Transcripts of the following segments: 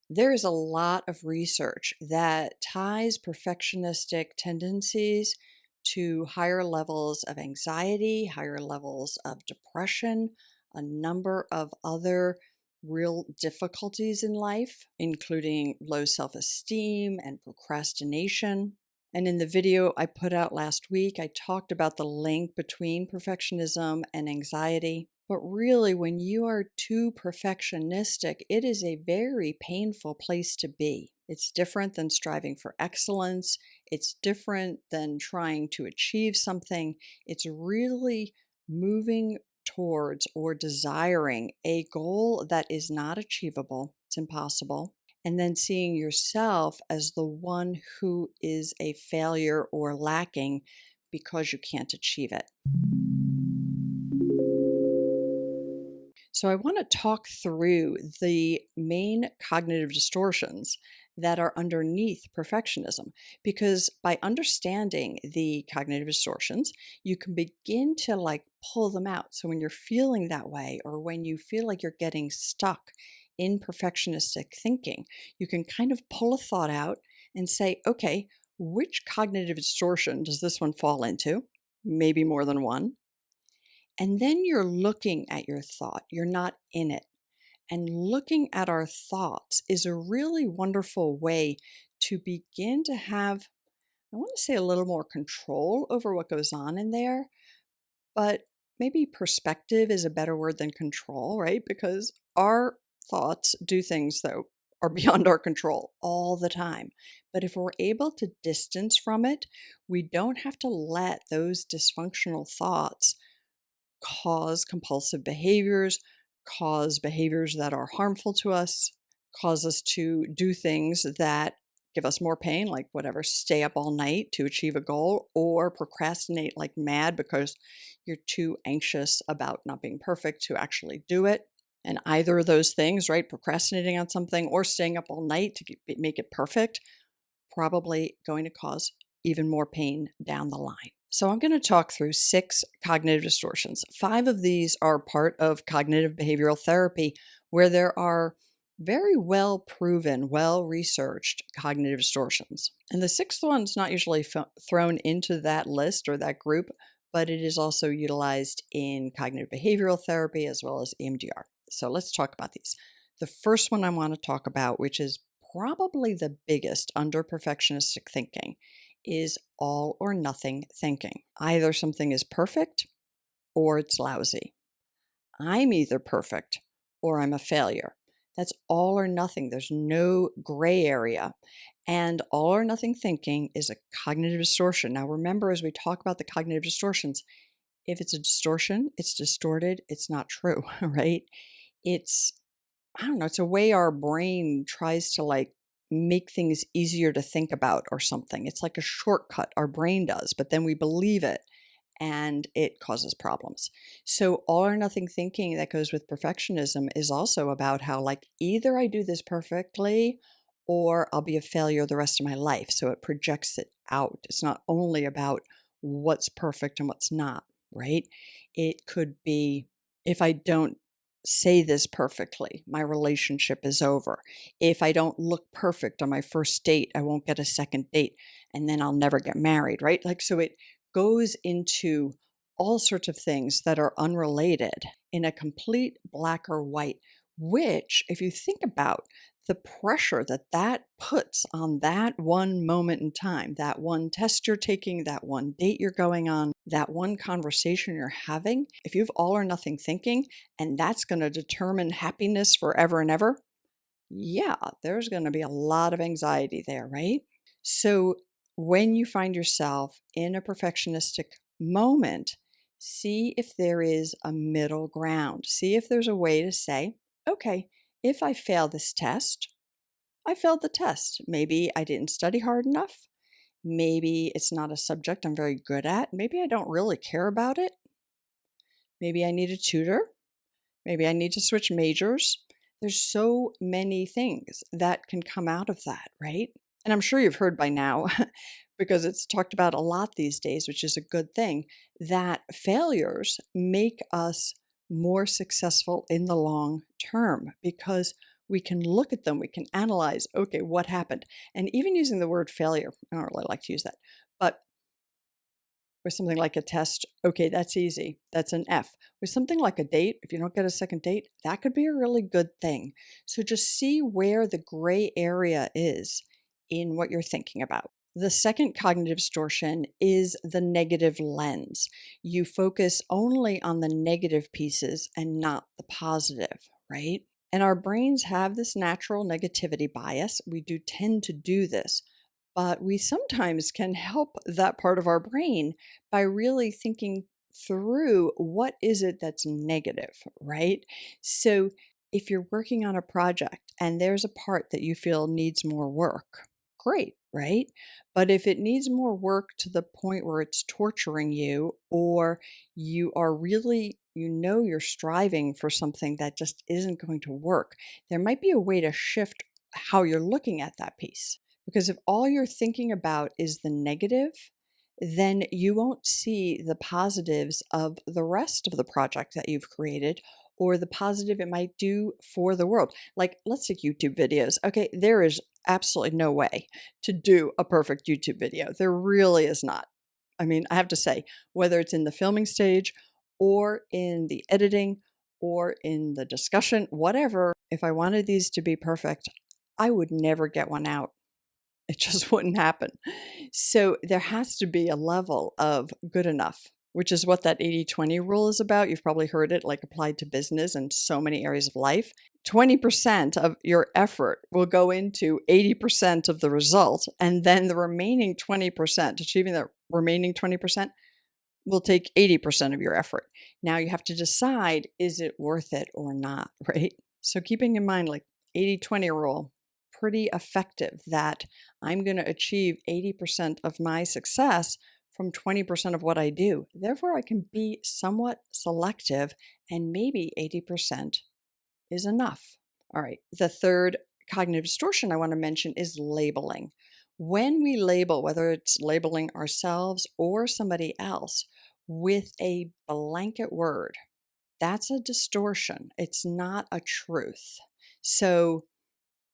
There is a lot of research that ties perfectionistic tendencies to higher levels of anxiety, higher levels of depression, a number of other real difficulties in life, including low self esteem and procrastination. And in the video I put out last week, I talked about the link between perfectionism and anxiety. But really, when you are too perfectionistic, it is a very painful place to be. It's different than striving for excellence. It's different than trying to achieve something. It's really moving towards or desiring a goal that is not achievable, it's impossible, and then seeing yourself as the one who is a failure or lacking because you can't achieve it. So, I want to talk through the main cognitive distortions that are underneath perfectionism because by understanding the cognitive distortions, you can begin to pull them out. So, when you're feeling that way or when you feel like you're getting stuck in perfectionistic thinking, you can kind of pull a thought out and say, okay, which cognitive distortion does this one fall into? Maybe more than one. And then you're looking at your thought, you're not in it. And looking at our thoughts is a really wonderful way to begin to have, I want to say, a little more control over what goes on in there. But maybe perspective is a better word than control, right? Because our thoughts do things that are beyond our control all the time. But if we're able to distance from it, we don't have to let those dysfunctional thoughts cause compulsive behaviors, cause behaviors that are harmful to us, cause us to do things that give us more pain, like whatever, stay up all night to achieve a goal, or procrastinate like mad because you're too anxious about not being perfect to actually do it. And either of those things, right, procrastinating on something or staying up all night to make it perfect, probably going to cause even more pain down the line. So, I'm going to talk through 6 cognitive distortions. 5 of these are part of cognitive behavioral therapy, where there are very well proven, well researched cognitive distortions. And the sixth one's not usually thrown into that list or that group, but it is also utilized in cognitive behavioral therapy as well as EMDR. So, let's talk about these. The first one I want to talk about, which is probably the biggest under perfectionistic thinking, is all or nothing thinking. Either something is perfect or it's lousy. I'm either perfect or I'm a failure. That's all or nothing. There's no gray area. And all or nothing thinking is a cognitive distortion. Now, remember, as we talk about the cognitive distortions, if it's a distortion, it's distorted, it's not true, right? It's I don't know, it's a way our brain tries to make things easier to think about or something. It's like a shortcut our brain does, but then we believe it and it causes problems. So all or nothing thinking that goes with perfectionism is also about how either I do this perfectly or I'll be a failure the rest of my life. So it projects it out. It's not only about what's perfect and what's not, right? It could be if I don't say this perfectly, my relationship is over. If I don't look perfect on my first date, I won't get a second date and then I'll never get married, right? So it goes into all sorts of things that are unrelated in a complete black or white, which, if you think about the pressure that that puts on that one moment in time, that one test you're taking, that one date you're going on, that one conversation you're having, if you have all or nothing thinking, and that's going to determine happiness forever and ever, yeah, there's going to be a lot of anxiety there, right? So when you find yourself in a perfectionistic moment, see if there is a middle ground. See if there's a way to say, okay, if I fail this test, I failed the test. Maybe I didn't study hard enough. Maybe it's not a subject I'm very good at. Maybe I don't really care about it. Maybe I need a tutor. Maybe I need to switch majors. There's so many things that can come out of that, right? And I'm sure you've heard by now, because it's talked about a lot these days, which is a good thing, that failures make us more successful in the long term because we can look at them, we can analyze, okay, what happened? And even using the word failure, I don't really like to use that, but with something like a test, okay, that's easy. That's an F. With something like a date, if you don't get a second date, that could be a really good thing. So just see where the gray area is in what you're thinking about. The second cognitive distortion is the negative lens. You focus only on the negative pieces and not the positive, right? And our brains have this natural negativity bias. We do tend to do this, but we sometimes can help that part of our brain by really thinking through what is it that's negative, right? So if you're working on a project and there's a part that you feel needs more work, great, right? But if it needs more work to the point where it's torturing you, or you are really, you're striving for something that just isn't going to work, there might be a way to shift how you're looking at that piece. Because if all you're thinking about is the negative, then you won't see the positives of the rest of the project that you've created or the positive it might do for the world. Like, let's take YouTube videos. Okay, there is absolutely no way to do a perfect YouTube video. There really is not. I mean, I have to say, whether it's in the filming stage or in the editing or in the discussion, whatever, if I wanted these to be perfect, I would never get one out. It just wouldn't happen. So there has to be a level of good enough, which is what that 80/20 rule is about. You've probably heard it like applied to business and so many areas of life. 20% of your effort will go into 80% of the result. And then the remaining 20%, achieving the remaining 20%, will take 80% of your effort. Now you have to decide, is it worth it or not, right? So keeping in mind, like 80/20 rule, pretty effective that I'm going to achieve 80% of my success from 20% of what I do. Therefore, I can be somewhat selective and maybe 80% is enough. All right. The third cognitive distortion I want to mention is labeling. When we label, whether it's labeling ourselves or somebody else with a blanket word, that's a distortion. It's not a truth. So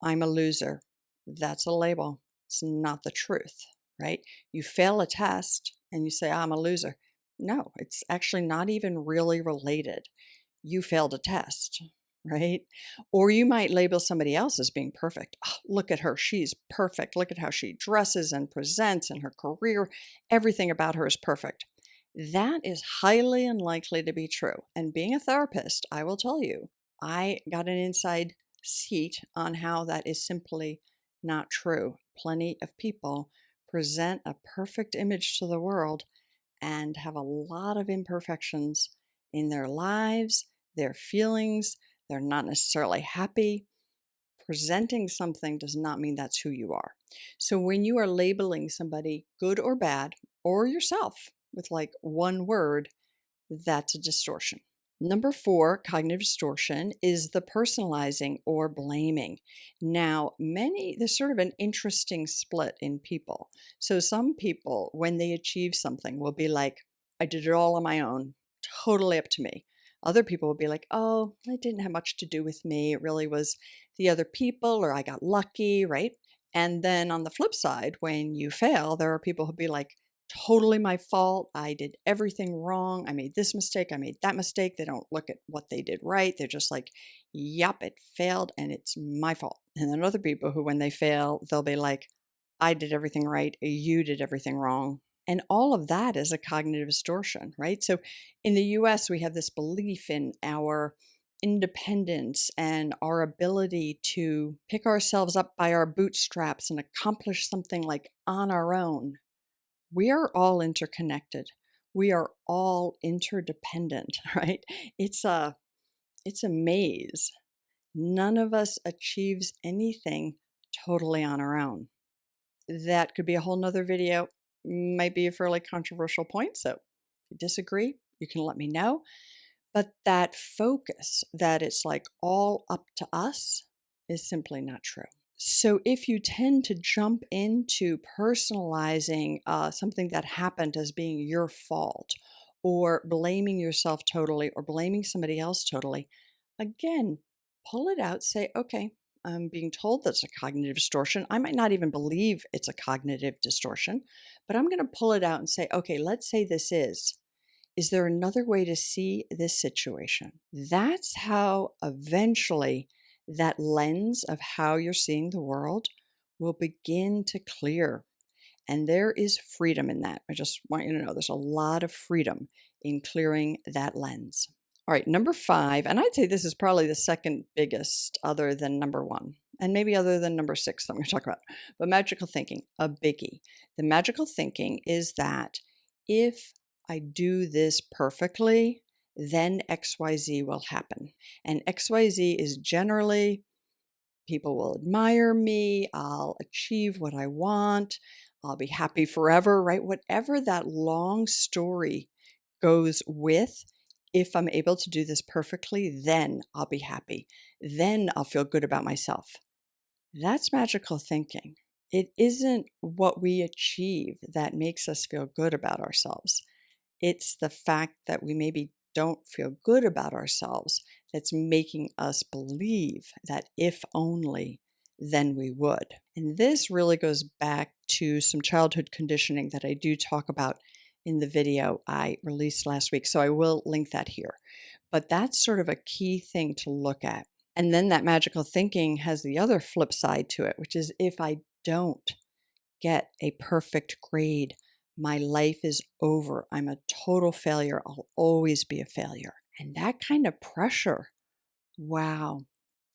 I'm a loser. That's a label. It's not the truth, right? You fail a test and you say, I'm a loser. No, it's actually not even really related. You failed a test, right? Or you might label somebody else as being perfect. Oh, look at her. She's perfect. Look at how she dresses and presents and her career. Everything about her is perfect. That is highly unlikely to be true. And being a therapist, I will tell you, I got an inside seat on how that is simply not true. Plenty of people present a perfect image to the world and have a lot of imperfections in their lives, their feelings. They're not necessarily happy. Presenting something does not mean that's who you are. So when you are labeling somebody good or bad, or yourself with like one word, that's a distortion. Number four, cognitive distortion, is the personalizing or blaming. Now, there's sort of an interesting split in people. So, some people, when they achieve something, will be like, I did it all on my own, totally up to me. Other people will be like, oh, it didn't have much to do with me. It really was the other people, or I got lucky, right? And then on the flip side, when you fail, there are people who'll be like, totally my fault. I did everything wrong. I made this mistake. I made that mistake. They don't look at what they did right. They're just like, yep, it failed and it's my fault. And then other people who, when they fail, they'll be like, I did everything right. You did everything wrong. And all of that is a cognitive distortion, right? So in the US, we have this belief in our independence and our ability to pick ourselves up by our bootstraps and accomplish something like on our own. We are all interconnected. We are all interdependent, right? It's a it's a maze. None of us achieves anything totally on our own. That could be a whole nother video. Might be a fairly controversial point. So if you disagree, you can let me know. But that focus that it's like all up to us is simply not true. So, if you tend to jump into personalizing something that happened as being your fault, or blaming yourself totally, or blaming somebody else totally, again, pull it out, say, okay, I'm being told that's a cognitive distortion. I might not even believe it's a cognitive distortion, but I'm going to pull it out and say, okay, let's say this is. Is there another way to see this situation? That's how eventually that lens of how you're seeing the world will begin to clear. And there is freedom in that. I just want you to know there's a lot of freedom in clearing that lens. All right, number 5, and I'd say this is probably the second biggest other than number 1, and maybe other than number 6 that I'm going to talk about, but magical thinking, a biggie. The magical thinking is that if I do this perfectly, then XYZ will happen. And XYZ is generally people will admire me, I'll achieve what I want, I'll be happy forever, right? Whatever that long story goes with, if I'm able to do this perfectly, then I'll be happy. Then I'll feel good about myself. That's magical thinking. It isn't what we achieve that makes us feel good about ourselves. It's the fact that we maybe don't feel good about ourselves that's making us believe that if only, then we would. And this really goes back to some childhood conditioning that I do talk about in the video I released last week. So I will link that here. But that's sort of a key thing to look at. And then that magical thinking has the other flip side to it, which is if I don't get a perfect grade, my life is over. I'm a total failure. I'll always be a failure. And that kind of pressure, wow,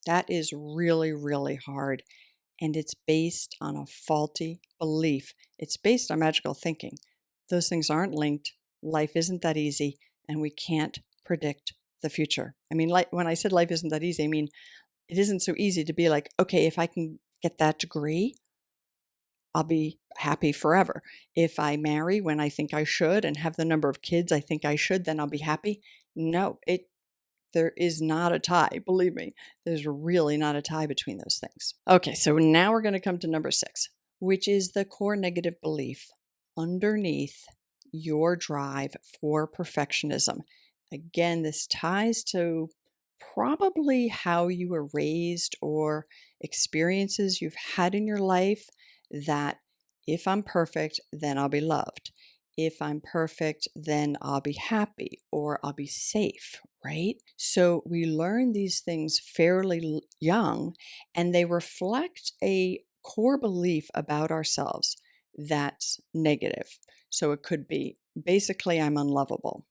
that is really, really hard. And it's based on a faulty belief. It's based on magical thinking. Those things aren't linked. Life isn't that easy, and we can't predict the future. I mean, like when I said life isn't that easy, I mean, it isn't so easy to be like, okay, if I can get that degree, I'll be happy forever. If I marry when I think I should and have the number of kids I think I should, then I'll be happy. No, there is not a tie. Believe me, there's really not a tie between those things. Okay, so now we're going to come to number 6, which is the core negative belief underneath your drive for perfectionism. Again, this ties to probably how you were raised or experiences you've had in your life that if I'm perfect, then I'll be loved. If I'm perfect, then I'll be happy or I'll be safe, right? So we learn these things fairly young, and they reflect a core belief about ourselves that's negative. So it could be basically, I'm unlovable.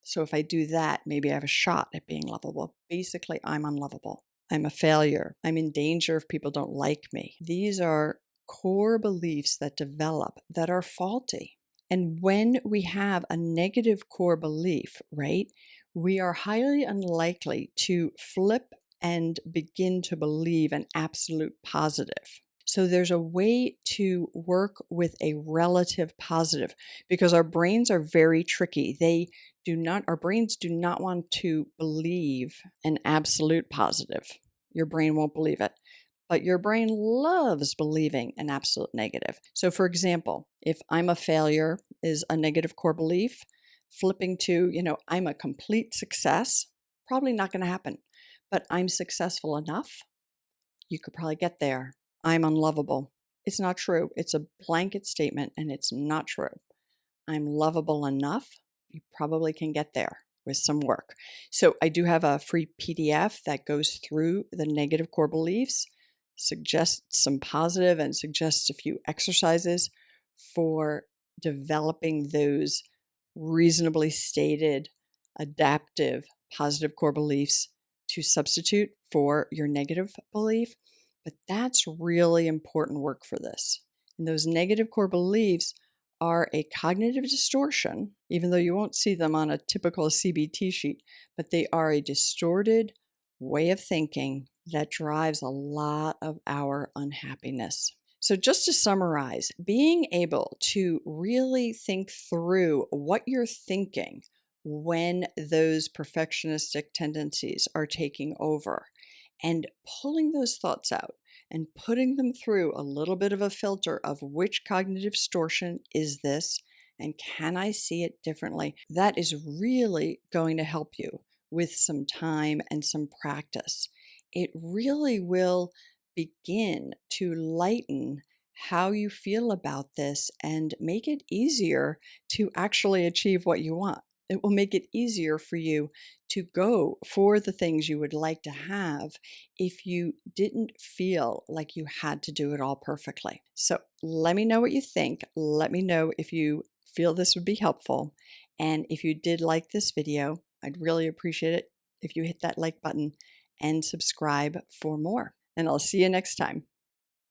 So if I do that, maybe I have a shot at being lovable. Basically, I'm unlovable. I'm a failure. I'm in danger if people don't like me. These are core beliefs that develop that are faulty. And when we have a negative core belief, right, we are highly unlikely to flip and begin to believe an absolute positive. So there's a way to work with a relative positive because our brains are very tricky. Our brains do not want to believe an absolute positive. Your brain won't believe it. But your brain loves believing an absolute negative. So, for example, if I'm a failure is a negative core belief, flipping to, I'm a complete success, probably not going to happen. But I'm successful enough, you could probably get there. I'm unlovable. It's not true. It's a blanket statement and it's not true. I'm lovable enough. You probably can get there with some work. So I do have a free PDF that goes through the negative core beliefs, suggests some positive, and suggests a few exercises for developing those reasonably stated, adaptive, positive core beliefs to substitute for your negative belief. But that's really important work for this. And those negative core beliefs are a cognitive distortion, even though you won't see them on a typical CBT sheet, but they are a distorted way of thinking that drives a lot of our unhappiness. So, just to summarize, being able to really think through what you're thinking when those perfectionistic tendencies are taking over and pulling those thoughts out and putting them through a little bit of a filter of which cognitive distortion is this and can I see it differently, that is really going to help you with some time and some practice. It really will begin to lighten how you feel about this and make it easier to actually achieve what you want. It will make it easier for you to go for the things you would like to have if you didn't feel like you had to do it all perfectly. So let me know what you think. Let me know if you feel this would be helpful. And if you did like this video, I'd really appreciate it if you hit that like button and subscribe for more. And I'll see you next time.